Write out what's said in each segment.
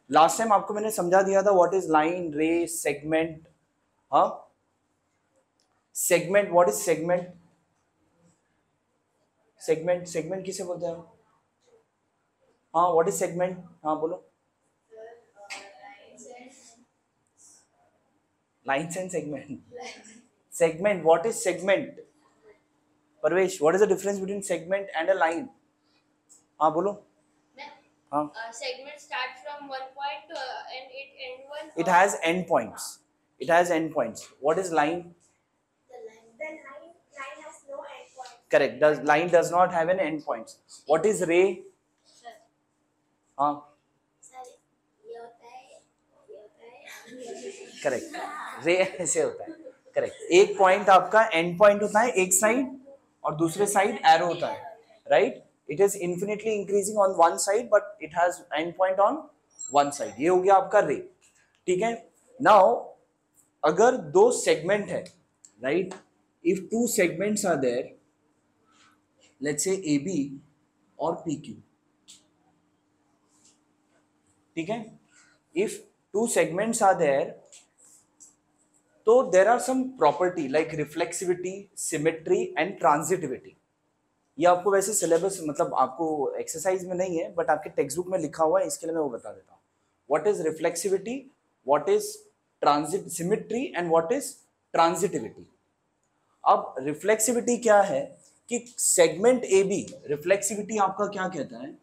Last time आपको मैंने समझा दिया था व्हाट इज लाइन, रे, सेगमेंट. हाँ, segment, what is segment? Segment, segment किसे बोलते हैं? हाँ, व्हाट इज सेगमेंट? हाँ बोलो. Lines and segment. Segment, what is segment? Parvesh, what is the difference between segment and a line? हाँ बोलो. हाँ, segment starts from one point and it end one. it has end points. It has end points. What is line? The line has no end point. Correct. The line does not have an end points. What is ray? Sir, हाँ, sir, ये होता है. Correct. रे ऐसे होता है. Correct. एक point आपका एंड पॉइंट होता है एक साइड और दूसरे साइड एरो होता है. Right. It is infinitely increasing on one side but it has and point on one side. ये हो गया आपका रे. ठीक है. नाउ अगर दो सेगमेंट है, right, if two segments are there, let's say A B और पी क्यू. ठीक है. If two segments are there, तो there are some property like reflexivity, symmetry and transitivity. ये आपको वैसे सिलेबस, मतलब आपको एक्सरसाइज में नहीं है बट आपके टेक्स्ट बुक में लिखा हुआ है, इसके लिए मैं वो बता देता हूँ. What is reflexivity, what is transit, symmetry and what is transitivity. अब रिफ्लेक्सिविटी क्या है कि सेगमेंट ए बी, रिफ्लेक्सिविटी आपका क्या कहता है?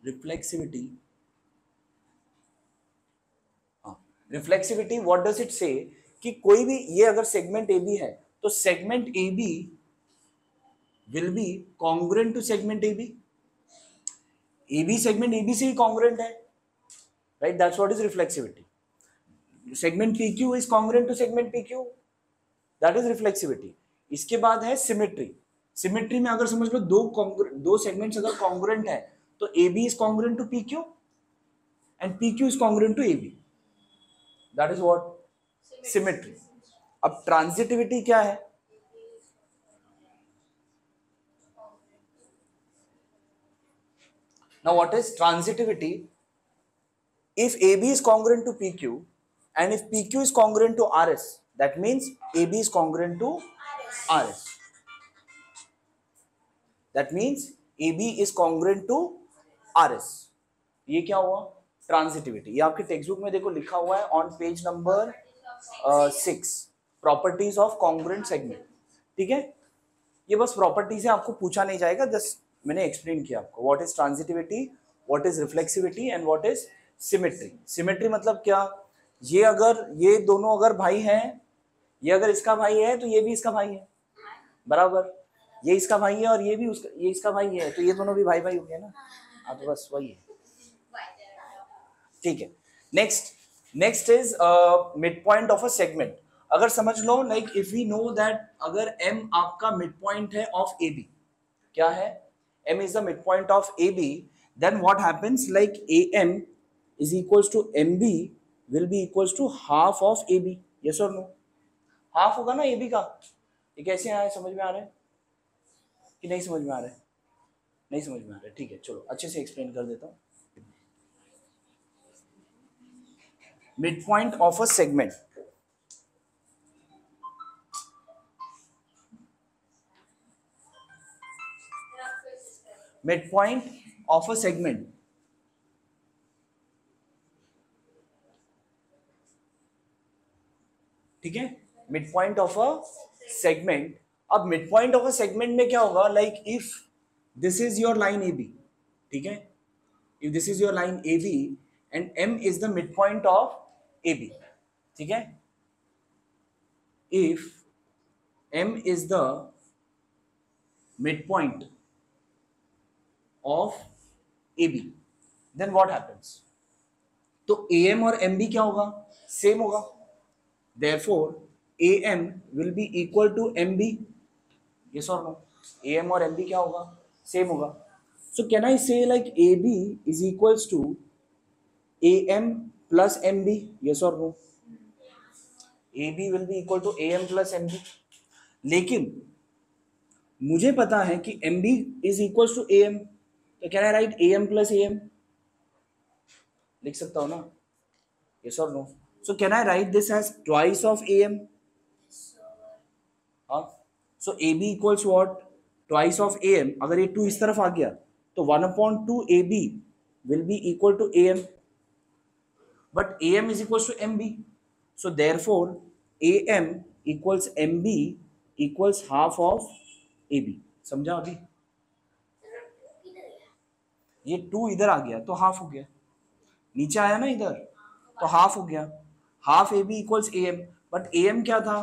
Reflexivity, reflexivity what does it से कि कोई भी, ये अगर सेगमेंट ए बी है तो segment A B will be congruent to segment A B. A B segment A B से ही कॉन्ग्रुएंट है, right. That's what is reflexivity. Segment P Q is congruent to segment P Q, that is reflexivity. इसके बाद है symmetry. Symmetry में अगर समझ लो दो सेगमेंट्स अगर कॉन्ग्रुएंट है तो A B is congruent to P Q and P Q is congruent to A B. That is what? Symmetry. अब ट्रांजिटिविटी क्या है? Now what is transitivity? If AB is congruent to PQ and if PQ is congruent to RS, that means AB is congruent to RS. That means AB is congruent to RS. ये क्या हुआ? Transitivity. ये आपके text book में देखो लिखा हुआ है on page number 6, properties of congruent segment. ठीक है. ये बस प्रॉपर्टी से आपको पूछा नहीं जाएगा, जस्ट मैंने एक्सप्लेन किया आपको what is transitivity, what is reflexivity and what is symmetry. Symmetry मतलब क्या? ये अगर ये दोनों अगर भाई हैं, ये अगर इसका भाई है तो ये भी इसका भाई है, बराबर. ये इसका भाई है और ये भी उसका, ये इसका भाई है, तो ये दोनों भी भाई भाई हो गए ना. हाँ, तो बस वही है. ठीक है. Next is mid point of a segment. अगर समझ लो like if we know that अगर m आपका मिड पॉइंट है ऑफ ए बी, क्या है? m is the mid point of A B, then what happens like am is equals to mb will be equals to half of ab. Yes और no? Half होगा ना ab का. ये कैसे आया, समझ में आ रहा है कि नहीं समझ में आ रहा है? नहीं समझ में आ रहा है. ठीक है, चलो अच्छे से एक्सप्लेन कर देता हूँ. midpoint of a segment. Midpoint of a segment. ठीक है. midpoint of a segment. अब midpoint of a segment में क्या होगा? like if this is your line AB, ठीक है, if this is your line AB and M is the midpoint of AB, ठीक है. if M is the midpoint of AB, then what happens? तो AM और MB क्या होगा? Same होगा. therefore AM will be equal to MB. yes or no? AM और MB क्या होगा? सेम होगा. so can I say like AB is equals to AM plus MB? yes or no? AB will be equal to AM plus MB. लेकिन मुझे पता है कि MB is equals to AM, तो can I right AM plus AM? लिख सकता हूँ ना, yes or no? So can I write this as twice of AM? हाँ, so AB equals what? Twice of AM. अगर ये 2 इस तरफ आ गया तो 1/2 AB will be equal to AM, but AM is equals to MB. So therefore AM equals MB equals half of AB. समझा अभी? ये 2 इधर आ गया तो हाफ हो गया, नीचे आया ना इधर तो हाफ हो गया, half AB equals AM, but AM क्या था?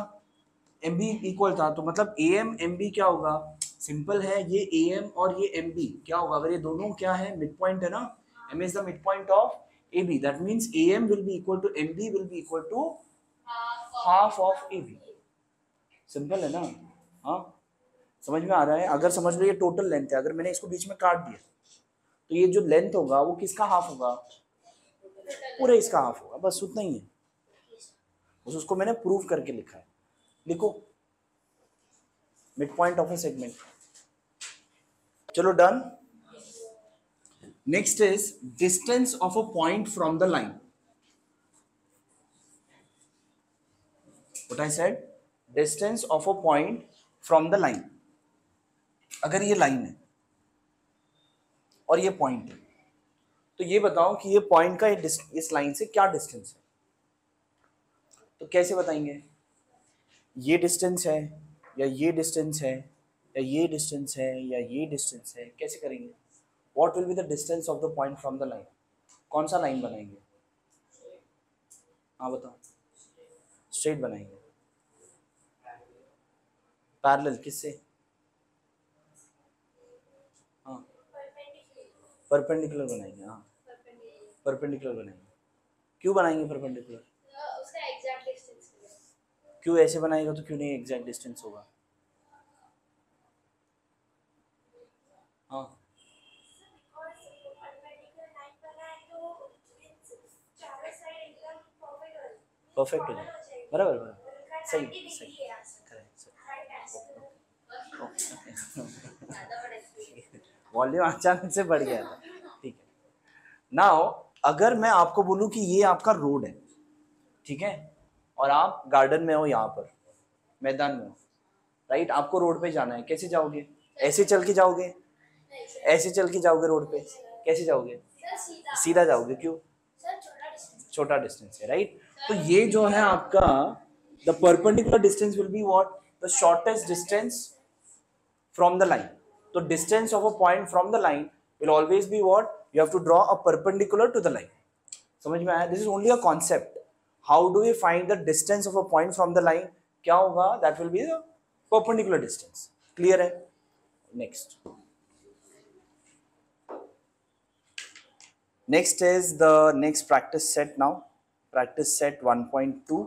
MB इक्वल था, तो मतलब AM MB क्या होगा? सिंपल है, ये AM और ये MB क्या होगा? अगर ये दोनों क्या है, मिड पॉइंट है ना, M is the mid point of AB, that means AM will be equal to MB will be equal to half of AB. Simple है ना? हाँ, समझ में आ रहा है? अगर समझ लो ये टोटल लेंथ है, अगर मैंने इसको बीच में काट दिया तो ये जो लेंथ होगा वो किसका हाफ होगा? पूरे इसका हाफ होगा, बस उतना ही है, बस उसको मैंने प्रूव करके लिखा है. लिखो mid point of a segment. चलो done. Next is distance of a point from the line. What I said, distance of a point from the line. अगर ये लाइन है और ये पॉइंट है तो ये बताओ कि ये पॉइंट का इस लाइन से क्या डिस्टेंस है. तो कैसे बताएंगे? ये डिस्टेंस है या ये डिस्टेंस है या ये डिस्टेंस है या ये डिस्टेंस है, कैसे करेंगे? What will be the distance of the point from the line? कौन सा लाइन बनाएंगे? हाँ बताओ. स्ट्रेट बनाएंगे. पैरेलल किससे? हाँ, परपेंडिकुलर बनाएंगे. हाँ, परपेंडिकुलर बनाएंगे. क्यों बनाएंगे परपेंडिकुलर? उसका एग्जैक्ट डिस्टेंस. क्यों ऐसे बनाएगा तो क्यों नहीं एग्जैक्ट डिस्टेंस होगा? हाँ, परफेक्ट हो जाए. बराबर बराबर, सही सही, वॉल्यूम अचानक से बढ़ गया था. ठीक है. नाउ अगर मैं आपको बोलूं कि ये आपका रोड है, ठीक है, और आप गार्डन में हो, यहाँ पर मैदान में हो, राइट, आपको रोड पे जाना है, कैसे जाओगे? ऐसे चल के जाओगे? ऐसे चल के जाओगे रोड पे? कैसे जाओगे? सीधा जाओगे. क्यों? छोटा डिस्टेंस है, राइट. तो ये जो है आपका the perpendicular distance will be what? The shortest distance from the line. तो distance of a point from the line will always be what? You have to draw a perpendicular to the line. समझ में आया? This is only a concept. How do we find the distance of a point from the line? क्या होगा? That will be the perpendicular distance. Clear है? Next. Next is the next practice set now. Practice set 1.2.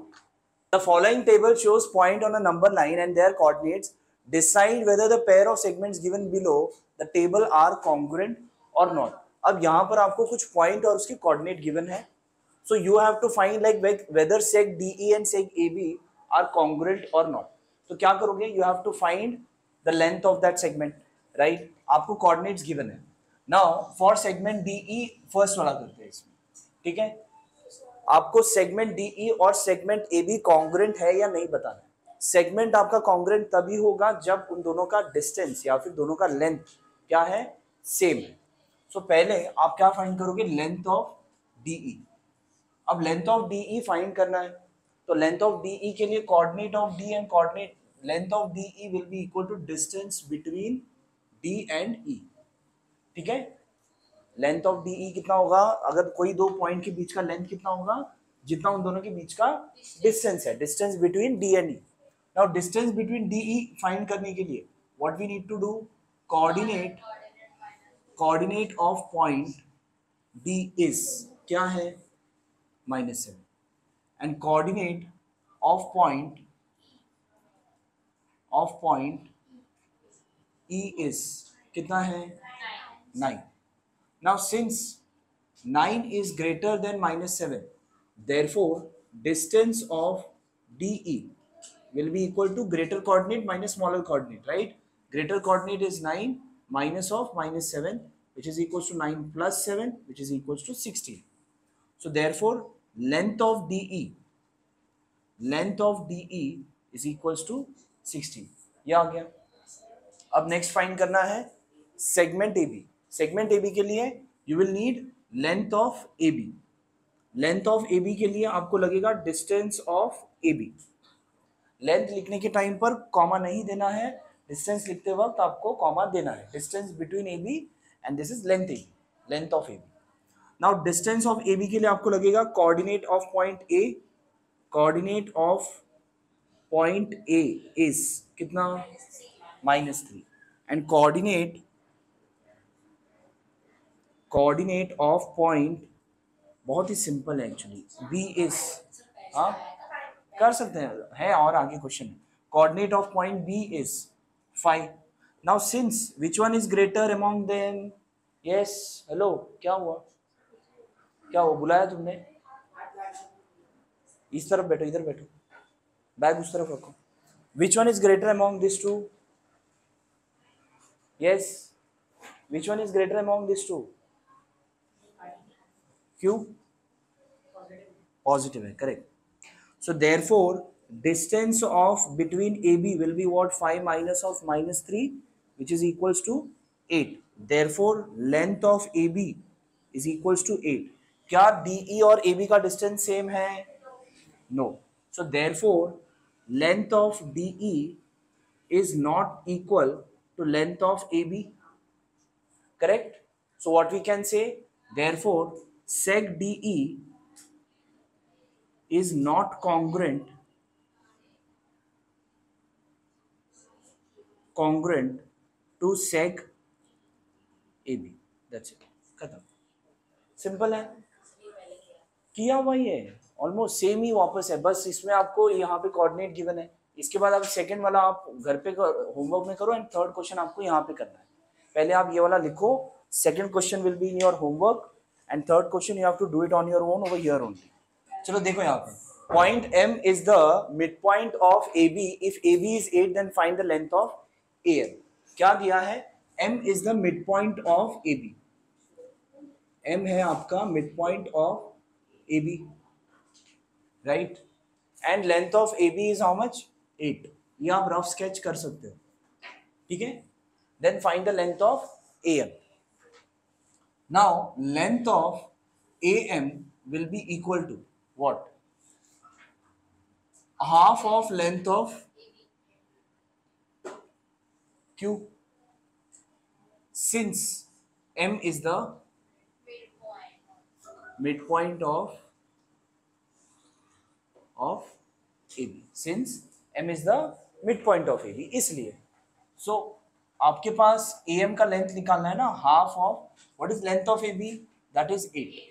The following table shows point on a number line and their coordinates. Decide whether the pair of segments given below the table are congruent or not. अब यहाँ पर आपको कुछ point और उसके coordinate given है. So you have to find like whether seg DE and seg AB are congruent or not. तो क्या करोगे? You have to find the length of that segment, right? आपको coordinates given है. Now for segment DE first वाला करते हैं इसमें, ठीक है. आपको सेगमेंट DE और सेगमेंट AB कॉन्ग्रुएंट है या नहीं बताना है. सेगमेंट आपका कॉन्ग्रुएंट तभी होगा जब उन दोनों का डिस्टेंस या फिर दोनों का लेंथ क्या है? सेम है. सो पहले आप क्या फाइंड करोगे? Length of DE. अब लेंथ ऑफ DE फाइंड करना है तो लेंथ ऑफ DE के लिए coordinate of D and coordinate length of DE will be equal to distance between D and E. ठीक है. लेंथ ऑफ DE कितना होगा? अगर कोई दो पॉइंट के बीच का लेंथ कितना होगा? जितना उन दोनों के बीच का डिस्टेंस है, distance between D and E. Now distance between DE find करने के लिए what we need to do? Coordinate of point D is क्या है? -7 and coordinate of point E is कितना है? 9. Now since 9 is greater than -7, therefore distance of DE will be equal to greater coordinate minus smaller coordinate, right? Greater coordinate is 9 minus of -7, which is equals to 9 plus 7, which is equals to 16. So therefore length of DE is equals to 16. ये आ गया. अब next find करना है segment AB. Segment AB के लिए you will need length of AB. Length of AB के लिए आपको लगेगा डिस्टेंस ऑफ AB. लेंथ लिखने के टाइम पर कॉमा नहीं देना है, डिस्टेंस लिखते वक्त आपको कॉमा देना है. Distance between AB and this is length AB, length of AB. Now distance of AB के लिए आपको लगेगा coordinate of point A. Coordinate of point A is कितना? -3. एंड कोऑर्डिनेट ऑफ पॉइंट बहुत ही सिंपल है एक्चुअली, B इज, हाँ कर सकते हैं और आगे क्वेश्चन है. Coordinate of point B is 5. Now since which one is greater among them? Yes, hello, क्या हुआ? बुलाया तुमने? इस तरफ बैठो, इधर बैठो, बैग उस तरफ रखो. Which one is greater among this two? Yes, which one is greater among this two? क्यों? पॉजिटिव है, correct. So therefore distance of between AB will be what? 5 minus of -3, which is equals to 8. Therefore length of AB is equals to 8. क्या DE और AB का distance same है? No. So therefore length of DE is not equal to length of AB. Correct? So what we can say? Therefore sec DE is not congruent to sec AB. That's it. खत्म. Simple है, किया हुआ ही है, almost same ही वापस है, बस इसमें आपको यहाँ पे कोऑर्डिनेट गिवन है. इसके बाद आप सेकंड वाला आप घर पे होमवर्क में करो एंड थर्ड क्वेश्चन आपको यहाँ पे करना है. पहले आप ये वाला लिखो, second question will be in your homework and third question you have to do it on your own over here only. चलो देखो यहाँ पे, point M is the midpoint of AB. If AB is 8, then find the length of AM. क्या दिया है? M is the midpoint of AB. M है आपका midpoint of AB, right? And length of AB is how much? 8. ये आप rough sketch कर सकते हो, ठीक है? Then find the length of AM. Now length of AM will be equal to what? Half of length of Q. Since M is the midpoint of AB. Since M is the midpoint of AB, इसलिए so आपके पास AM का length निकालना है ना, half of what is length of AB? That is 8.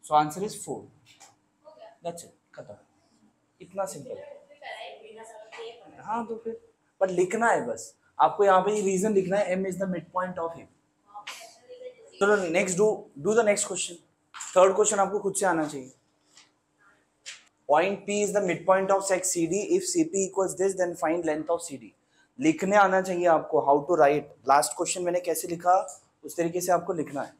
So answer is 4. That's it. खत्म. इतना simple है. हाँ तो फिर पर लिखना है बस आपको, यहाँ पे रीजन लिखना है, M is the midpoint of AB. चलो next do the next question. Third question आपको खुद से आना चाहिए. Point P is the midpoint of sec CD. If CP equals this, then find length of CD. लिखने आना चाहिए आपको, how to write. Last question मैंने कैसे लिखा उस तरीके से आपको लिखना है.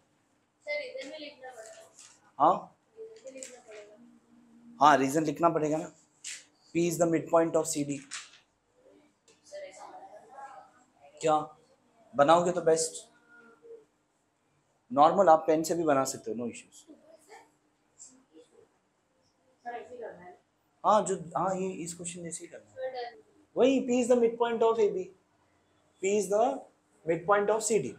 हाँ रीजन लिखना पड़ेगा ना. P is the midpoint of CD. क्या बनाओगे तो बेस्ट. नॉर्मल आप पेन से भी बना सकते हो, नो इश्यूज. हाँ जो हाँ ये इस क्वेश्चन जैसे ही करना है वही. P is the midpoint of AB. P is the midpoint of CD.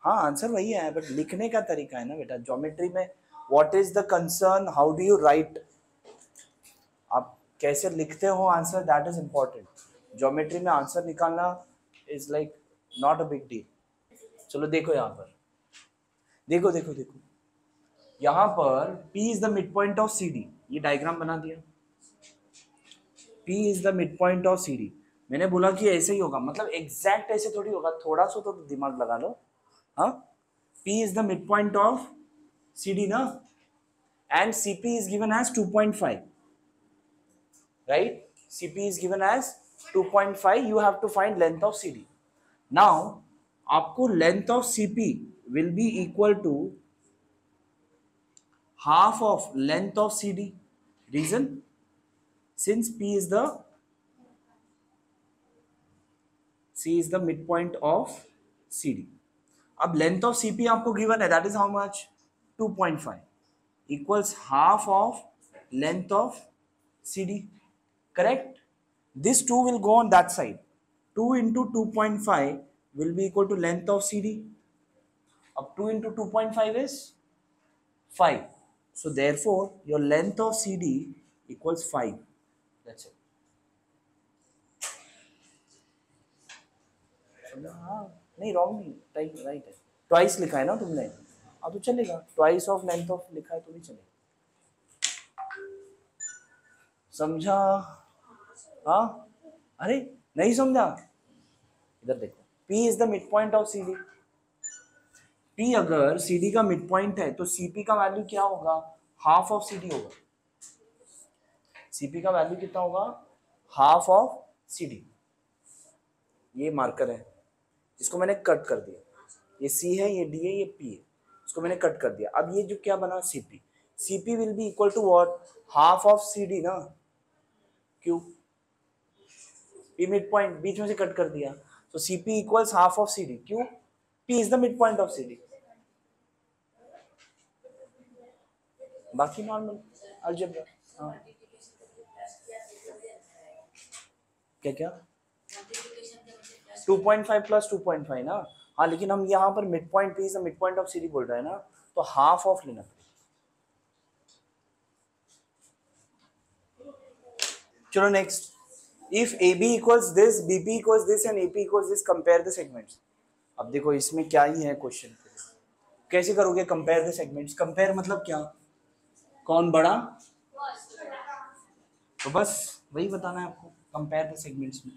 हाँ आंसर वही है, बट लिखने का तरीका है ना बेटा. ज्योमेट्री में what is the concern, how do you right, आप कैसे लिखते हो answer, that is important. Geometry में आंसर निकालना is like not a big deal. चलो देखो यहाँ पर, देखो देखो देखो यहाँ पर P is the mid point of CD. ये डायग्राम बना दिया. P is the mid point of CD. मैंने बोला कि ऐसे ही होगा, मतलब एग्जैक्ट ऐसे थोड़ी होगा, थोड़ा सा तो दिमाग लगा लो. हाँ P is the mid point of CD ना, and CP is given as 2.5, right? CP is given as 2.5. You have to find length of CD. Now आपको length of CP will be equal to half of length of CD. Reason? Since C is the midpoint of CD. अब length of CP आपको given है, that is how much 2.5 equals half of length of CD. Correct? This 2 will go on that side. 2 into 2.5 will be equal to length of CD. अब 2 into 2.5 is 5. So therefore your length of CD equals 5. That's it. हाँ नहीं, wrong नहीं, right है. Twice लिखा है ना तुमने, अब तो चलेगा. ट्वाइस ऑफ लेंथ ऑफ लिखा है तो भी चलेगा. समझा? हाँ, अरे नहीं समझा? इधर देखो, P is the mid point of CD. P अगर CD का मिड पॉइंट है तो CP का वैल्यू क्या होगा? हाफ ऑफ CD होगा. CP का वैल्यू कितना होगा? Half of CD. ये मार्कर है, इसको मैंने कट कर दिया. ये C है, ये D है, ये P है, इसको मैंने कट कर दिया. अब ये जो क्या बना CP, CP will be equal to what? Half of CD ना. क्यों? P मिड पॉइंट बीच में से कट कर दिया, तो CP equals half of CD. क्यों? P is the mid point of CD. बाकी नॉर्मल अलजेब्रा. हाँ, क्या क्या 2.5 प्लस 2.5 ना. हाँ, लेकिन हम यहाँ पर mid point P is the mid point of CD बोल रहे हैं ना, तो हाफ ऑफ लेना. चलो next. If AB equals this, BP equals this and AP equals this, compare the segments. अब देखो इसमें क्या ही है क्वेश्चन. कैसे करोगे कंपेयर द सेगमेंट्स? कंपेयर मतलब क्या? कौन बड़ा? तो बस वही बताना है आपको, कंपेयर द सेगमेंट्स में.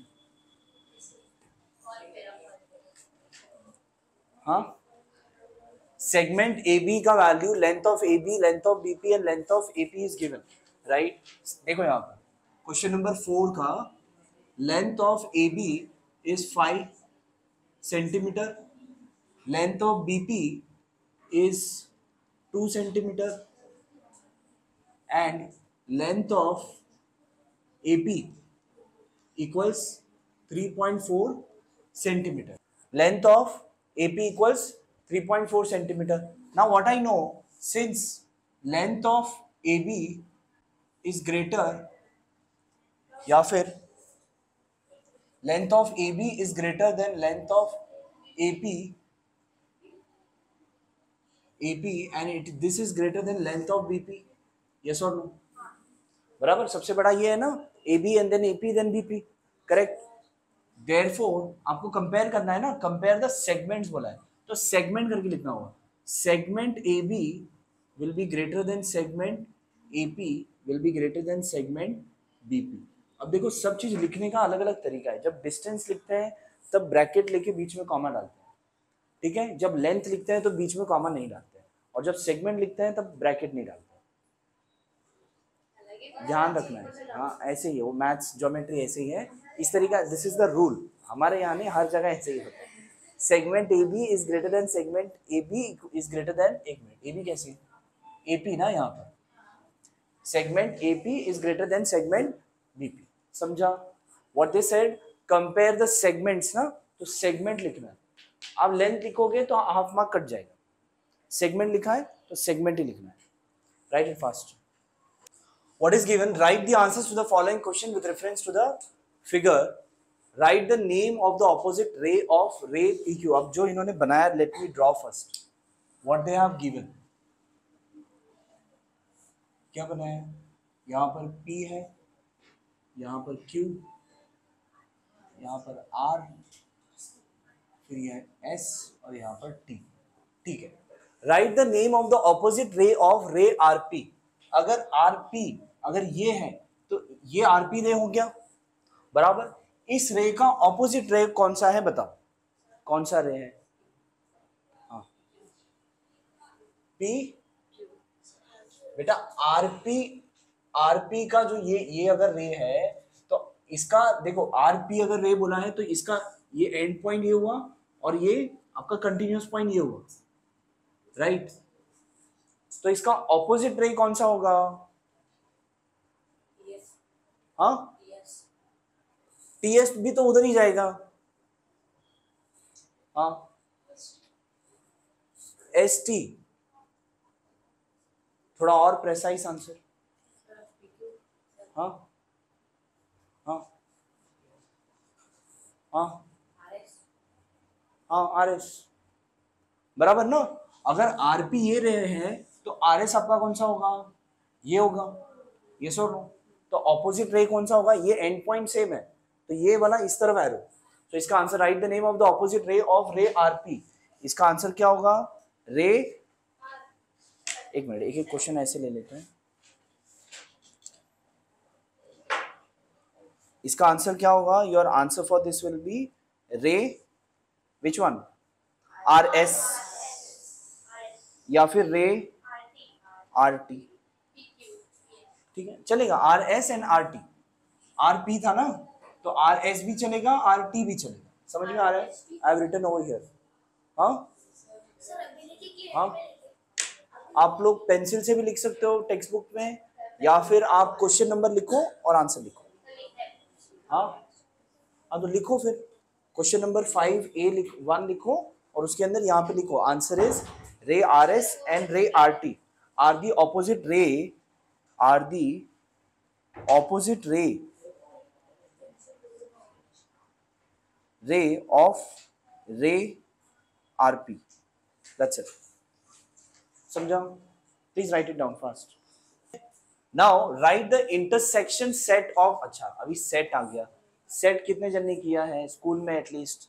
हाँ, सेगमेंट AB का value, length of AB, length of BP and length of AP is given, right. देखो यहाँ पर क्वेश्चन नंबर 4 का length of AB is 5 centimetre, length of BP is 2 centimeter and length of AP equals 3.4 centimeter. Length of AP equals 3.4 centimeter. Now what I know, since length of AB is greater, या फिर length of AB is greater than length of AP and this is greater than length of BP. Yes or no? बराबर, सबसे बड़ा ये है ना, AB and then AP then BP. Correct. Therefore आपको compare करना है ना, कंपेयर द सेगमेंट्स बोला है, तो सेगमेंट करके लिखना होगा. Segment AB will be greater than segment AP will be greater than segment BP. अब देखो सब चीज लिखने का अलग अलग तरीका है. जब डिस्टेंस लिखते हैं तब ब्रैकेट लेके बीच में कॉमा डालते हैं, ठीक है. जब लेंथ लिखते हैं तो बीच में कॉमा नहीं डालते हैं, और जब सेगमेंट लिखते हैं तब ब्रैकेट नहीं डालते हैं. ध्यान रखना है. हाँ, ऐसे ही है वो, मैथ्स ज्योमेट्री ऐसे ही है, इस तरीका. This is the rule. हमारे यहाँ नहीं, हर जगह ऐसे ही होता है. Segment AB is greater than segment AB is greater than, एक मिनट, AB कैसे? AP ना, यहाँ पर segment AP is greater than segment BP. समझा? What they said, compare the segments ना, तो सेगमेंट लिखना है. आप लेंथ लिखोगे तो हाफ मार्क कट जाएगा. सेगमेंट लिखा है तो सेगमेंट ही लिखना है. Right it fast. What is given? Write the answers to the following question with reference to the figure. Write the name of the opposite ray of ray PQ. अब जो इन्होंने बनाया, let me draw first what they have given. क्या बनाया? यहाँ पर P है, यहाँ पर Q, यहाँ पर R, फिर यह S और यहाँ पर T. ठीक है. Right the name of the opposite ray of रे RP. अगर RP अगर ये है तो ये RP रे हो गया, बराबर. इस रे का ऑपोजिट रे कौन सा है बताओ, कौन सा रे है? हाँ, P. बेटा RP का जो ये अगर रे है तो इसका देखो, RP अगर रे बोला है तो इसका ये एंड पॉइंट ये हुआ और ये आपका कंटिन्यूअस पॉइंट ये हुआ, राइट. तो इसका ऑपोजिट रे कौन सा होगा? हाँ, टीएस भी तो उधर ही जाएगा। हाँ, एस टी, थोड़ा और प्रेसाइज आंसर। हाँ हाँ हाँ हाँ, आर एस बराबर ना। अगर आरपी ये रहे हैं तो आर एस आपका कौन सा होगा? ये होगा, यस और नो। तो ऑपोजिट रे कौन सा होगा? ये एंड पॉइंट सेम है तो ये वाला इस तरफ एरो। तो इसका answer, right the name of the opposite ray of रे आरपी। इसका आंसर क्या होगा? रे, एक मिनट, एक एक क्वेश्चन ऐसे ले लेते हैं। इसका आंसर क्या होगा? Your answer for this will be रे, विच वन? आर एस या फिर रे आर टी? ठीक है, चलेगा, are S and are T. R P था ना, तो आर एस भी चलेगा, आर टी भी चलेगा। समझ में आ रहा है? I have written over here. हाँ हाँ, आप लोग पेंसिल से भी लिख सकते हो टेक्स्ट बुक में, या फिर आप क्वेश्चन नंबर लिखो और आंसर लिखो। हाँ हाँ, तो लिखो फिर क्वेश्चन नंबर 5A1 लिखो और उसके अंदर यहाँ पे लिखो answer is ray R S and ray R T are the opposite ray, are the opposite ray, ray of ray R P. That's it. समझा? Please write it down fast. Now write the intersection set of, अच्छा अभी set आ गया। Set कितने जन ने किया है school में? एटलीस्ट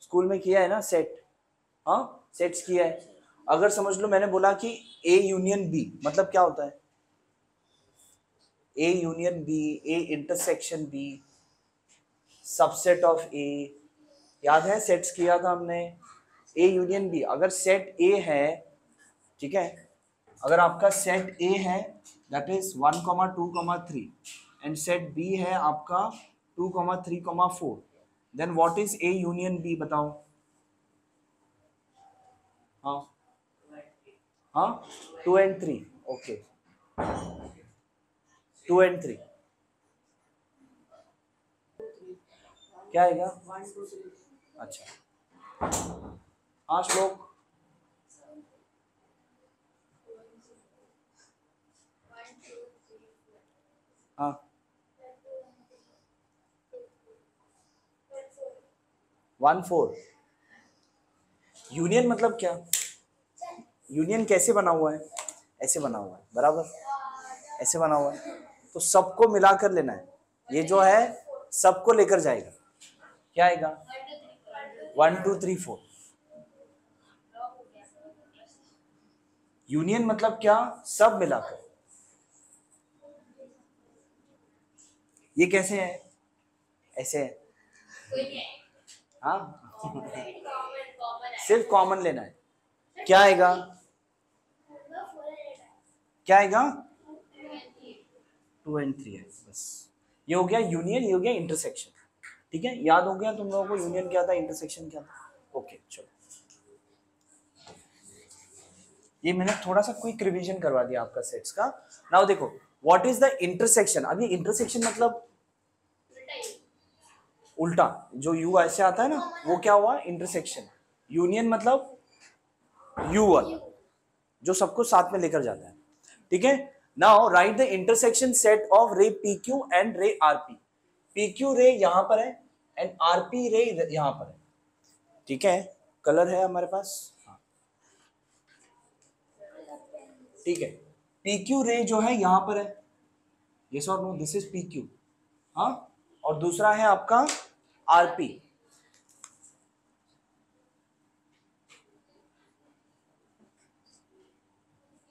स्कूल में किया है ना सेट? हाँ, सेट्स किया है। अगर समझ लो मैंने बोला कि ए यूनियन बी, मतलब क्या होता है? A union B, A intersection B, subset of A. याद है सेट्स किया था हमने? ए यूनियन बी, अगर सेट ए है, ठीक है, अगर आपका सेट ए है that is 1, 2, 3 and set B है आपका 2, 3, 4, then what is A union B? बताओ। हाँ हाँ, 2 and 3, ओके, 2 and 3 क्या आएगा? अच्छा हाँ, श्लोक। हाँ, 1, 4। यूनियन मतलब क्या? यूनियन कैसे बना हुआ है? ऐसे बना हुआ है, बराबर, ऐसे बना हुआ है। तो सबको मिलाकर लेना है, ये जो है सबको लेकर जाएगा। क्या आएगा? 1, 2, 3, 4। यूनियन मतलब क्या? सब मिलाकर। ये कैसे है? ऐसे है। हाँ सिर्फ कॉमन लेना है। क्या आएगा? क्या आएगा? 2 and 3 है, बस। ये हो गया यूनियन, ये हो गया इंटरसेक्शन। ठीक है, याद हो गया तुम लोगों को यूनियन क्या था, इंटरसेक्शन क्या था? ओके चलो, ये मैंने थोड़ा सा क्विक रिवीजन करवा दिया आपका सेट्स का। नाउ देखो, व्हाट इज द इंटरसेक्शन? अभी इंटरसेक्शन मतलब उल्टा, जो यू ऐसे आता है ना, वो क्या हुआ? इंटरसेक्शन। यूनियन मतलब यू वाला, जो सबको साथ में लेकर जाता है। ठीक है, now write the intersection set of ray P Q and ray R P. P Q रे यहां पर है एंड आर पी रे यहां पर है। ठीक है, कलर है हमारे पास, हाँ ठीक है। पी क्यू रे जो है यहां पर है, यस और no, this is P Q. हाँ, और दूसरा है आपका आरपी।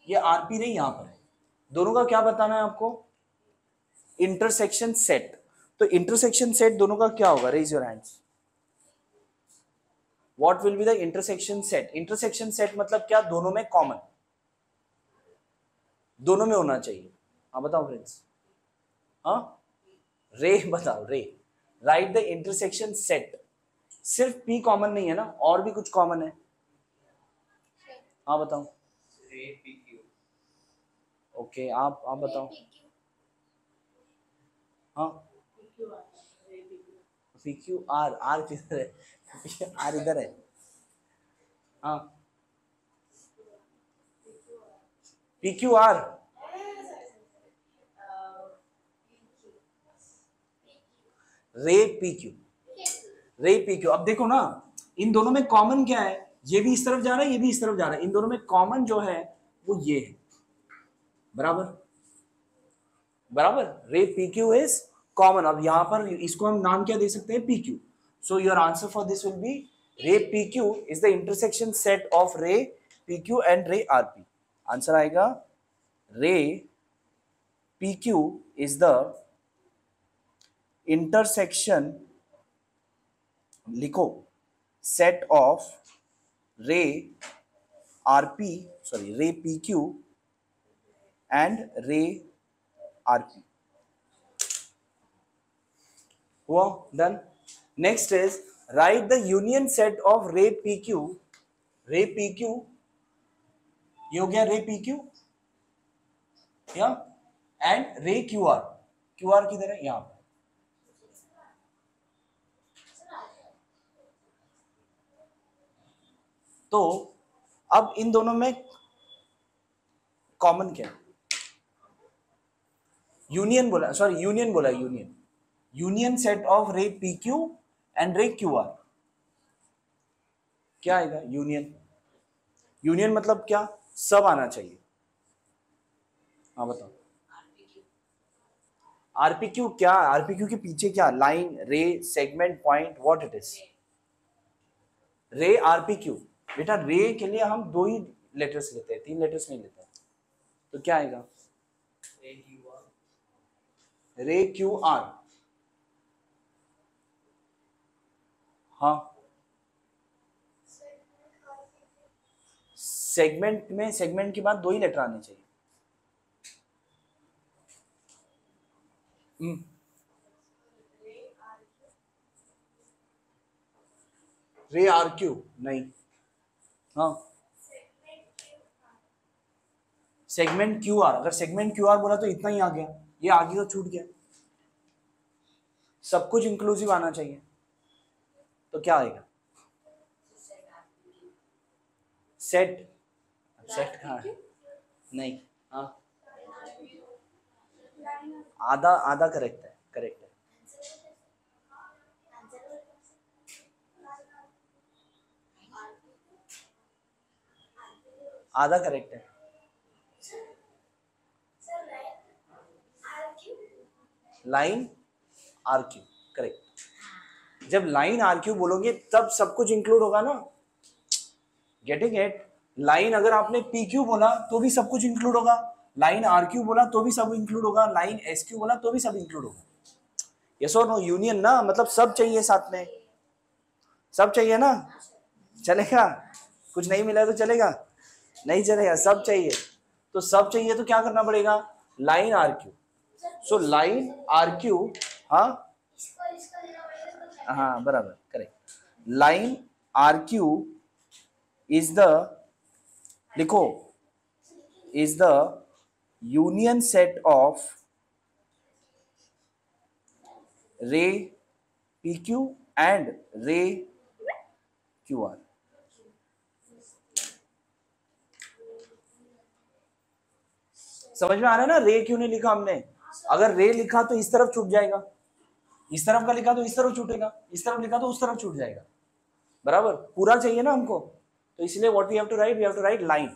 ये आरपी रे यहां पर है। दोनों का क्या बताना है आपको? Intersection set. तो इंटरसेक्शन सेट दोनों का क्या होगा? Raise your hands. What will be the intersection set? Intersection set मतलब क्या? दोनों में कॉमन, दोनों में होना चाहिए। हाँ बताओ फ्रेंड्स। हाँ, रे बताओ, रे। Right the intersection set. सिर्फ पी कॉमन नहीं है ना, और भी कुछ कॉमन है। हाँ बताओ। ओके, आप बताओ। हाँ, पी क्यू आर, आर किधर है? आर इधर है। हाँ, पी क्यू आर, रे P Q, ray P Q. अब देखो ना, इन दोनों में कॉमन क्या है? ये भी इस तरफ जा रहा है, ये भी इस तरफ जा रहा है। इन दोनों में कॉमन जो है वो ये है, बराबर बराबर। रे पी क्यू इज कॉमन। अब यहां पर इसको हम नाम क्या दे सकते हैं? P Q. So your answer for this will be ray P Q is the intersection set of ray P Q and ray R P. Answer आएगा ray P Q is the intersection, लिखो, set of ray R P, sorry ray P Q and ray R P. हुआ? Done. Next is write the union set of ray P Q. Ray P Q, ये हो गया ray P Q, या and ray Q are. Q R किधर है? यहां पर। तो अब इन दोनों में कॉमन क्या है? यूनियन बोला, सॉरी यूनियन बोला, union, union set of ray P Q and ray Q are. क्या आएगा? यूनियन। यूनियन मतलब क्या? सब आना चाहिए। हाँ बताओ। आरपीक्यू क्या? आरपीक्यू के पीछे क्या? लाइन, रे, segment, point, what it is? रे आरपीक्यू। बेटा रे के लिए हम 2 ही लेटर्स लेते हैं, 3 लेटर्स नहीं लेते हैं। तो क्या आएगा? रे क्यू आर। हाँ, सेगमेंट में सेगमेंट के बाद 2 ही लेटर आने चाहिए। रे आर क्यू नहीं। हाँ, सेगमेंट क्यू आर। अगर सेगमेंट क्यू आर बोला तो इतना ही आ गया, ये आगे तो छूट गया। सब कुछ इंक्लूसिव आना चाहिए। तो क्या आएगा? सेट। सेट कहाँ है? नहीं। हाँ, आधा आधा करेक्ट है, करेक्ट है। आधा करेक्ट है। Line R Q, correct. जब लाइन आर क्यू बोलोगे तब सब कुछ इंक्लूड होगा ना। Getting it? लाइन अगर आपने पी क्यू बोला तो भी सब कुछ इंक्लूड होगा, लाइन आर क्यू बोला तो भी सब इंक्लूड होगा, लाइन एस क्यू बोला तो भी सब इंक्लूड होगा। यस और नो? यूनियन ना, मतलब सब चाहिए साथ में, सब चाहिए ना। चलेगा? कुछ नहीं मिला तो चलेगा? नहीं चलेगा, सब चाहिए। तो सब चाहिए तो क्या करना पड़ेगा? Line R Q. So line R Q, हाँ हाँ बराबर, correct. Line R Q is the, लिखो, is the union set of ray P Q and ray Q R. समझ में आ रहा है ना? रे क्यों नहीं लिखा हमने? अगर रे लिखा तो इस तरफ छूट जाएगा, इस तरफ का लिखा तो इस तरफ छूटेगा, इस तरफ लिखा तो उस तरफ छूट जाएगा। बराबर, पूरा चाहिए ना हमको, तो इसलिए what we have to write? We have to write line.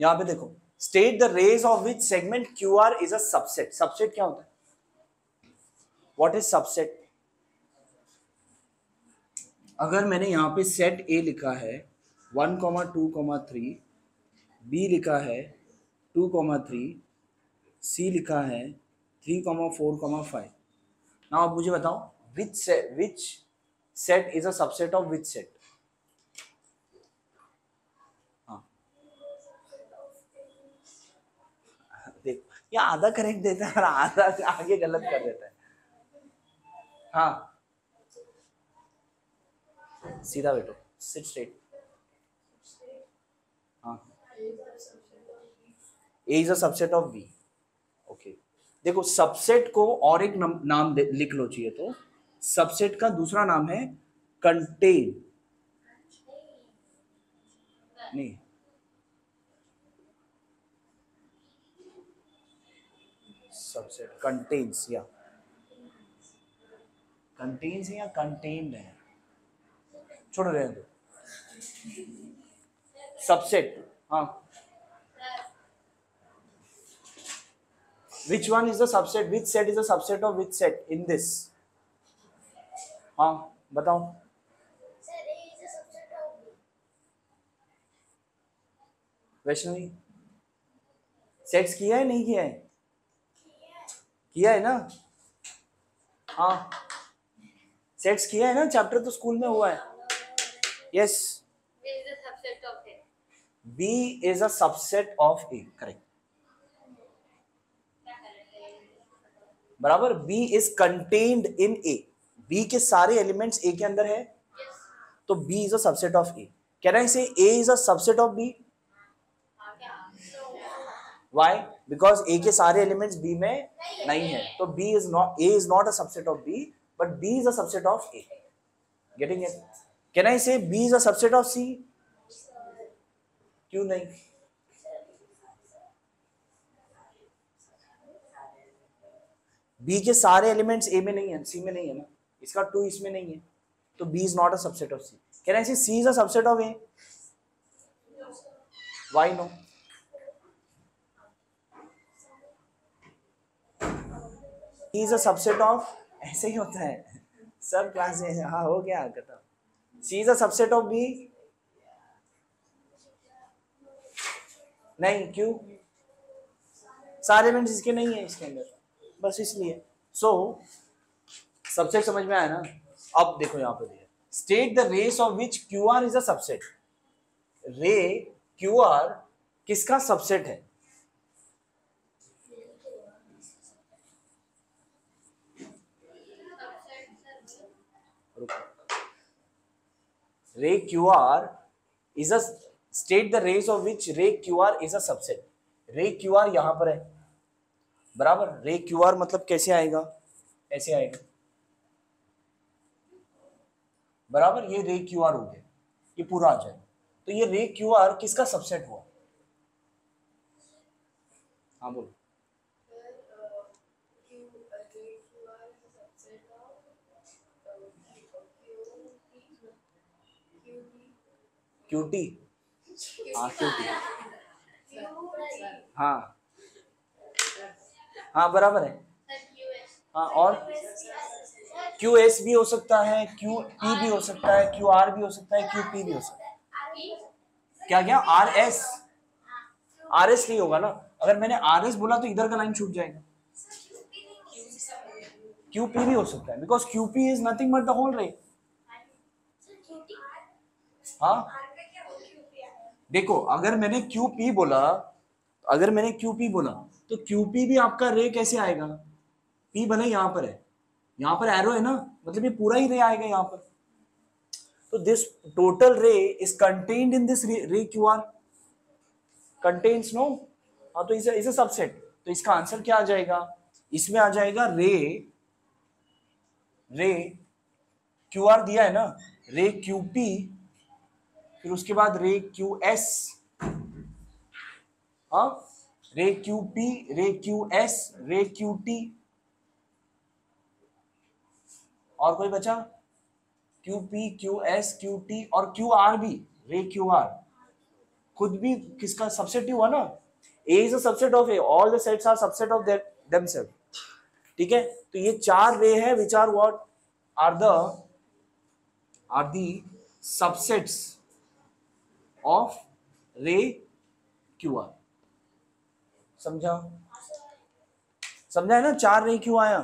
यहां पे देखो, state the rays of which segment Q R is a subset. Subset क्या होता है? What is subset? अगर मैंने यहां पे सेट ए लिखा है 1,2,3, बी लिखा है 2,3, सी लिखा है 3,4,5। नाउ आप मुझे बताओ which set is a subset of which set? हाँ, देख, ये आधा करेक्ट देता है और आधा आगे गलत कर देता है। हाँ, सीधा बैठो, सिट स्ट्रेट। हाँ, A is a subset of B. Okay, देखो सबसेट को और एक नाम लिख लो चाहिए तो, सबसेट का दूसरा नाम है कंटेन, नहीं सबसेट कंटेन्स, या कंटेन्स है या कंटेन्ड है, छोड़ रहे हैं तो सबसेट। हाँ, which one is the subset, which set is a subset of which set in this? हाँ बताओ। वैष्णवी सेट्स किया है नहीं किया है? किया है ना? हाँ सेट्स किया है ना, चैप्टर तो स्कूल में हुआ है। Yes, B is a subset of A, correct, बराबर। B is contained in A, B के सारे एलिमेंट्स A के अंदर है, तो B is a subset of A। Can I say A is a subset of B? Why? Because A के सारे elements B में नहीं है, तो B is not, A is not a subset of B, but B is a subset of A. Getting it? Can I say B is a subset of C? क्यों नहीं? B के सारे elements A में नहीं है, C में नहीं है ना, इसका 2 इसमें नहीं है, तो B is not a subset of C. Can I say C is a subset of A? Why no? C is a subset of, ऐसे ही होता है सब क्लास में। हाँ हो गया खत्म। C is a subset of B? नहीं, क्यों? सारे एलिमेंट्स इसके नहीं है इसके अंदर, बस इसलिए। सो सबसेट समझ में आया ना? अब देखो यहाँ पे दिया, state the rays of which Q R is a subset. Ray Q R किसका सबसेट है? Ray Q R is a, state the rays of which ray Q R is a subset. Ray Q R यहां पर है, बराबर। रे Q are मतलब कैसे आएगा? ऐसे आएगा, बराबर। ये रे क्यू आर हो गया, ये पूरा आ जाए, तो ये रे क्यू आर किसका सबसेट हुआ? हाँ बोलो। क्यूटी, हाँ क्यूटी, हाँ हाँ बराबर है। हाँ, और क्यू एस भी हो सकता है, क्यू पी भी हो सकता है, क्यू आर भी हो सकता है, क्यू पी भी हो सकता है। क्या क्या? R S? आर एस नहीं होगा ना, अगर मैंने आर एस बोला तो इधर का लाइन छूट जाएगा। क्यू पी भी हो सकता है, because Q P is nothing but the whole ray. हाँ देखो, अगर मैंने क्यू पी बोला, अगर मैंने क्यू पी बोला तो क्यू पी भी आपका रे कैसे आएगा? पी भले यहां पर है, यहां पर एरो है ना, मतलब ये पूरा ही रे आएगा यहां पर। तो दिस टोटल रे इज कंटेन्ड इन दिस रे क्यू आर, कंटेन्स नो। हाँ तो इज अ सबसेट, तो इसका आंसर क्या आ जाएगा? इसमें आ जाएगा रे, रे क्यू आर दिया है ना, रे क्यू पी, फिर उसके बाद रे क्यू एस, हाँ रे क्यू पी, रे क्यू एस, रे क्यू टी, और कोई बचा? Q P, Q S, Q T और क्यू आर भी, रे क्यू आर खुद भी किसका सबसेट ही हुआ ना? A is a subset of A, all the sets are subset of themselves। ठीक है, तो ये चार रे है which are what are the subsets of ray QR। समझा? समझा है ना? चार रे क्यों आया?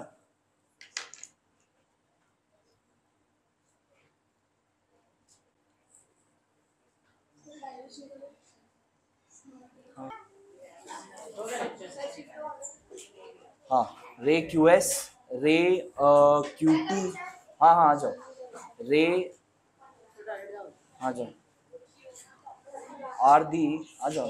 हाँ रे क्यू एस, रे क्यू टी, हाँ हाँ आ जाओ, रे आ जाओ, आर दी आ जाओ।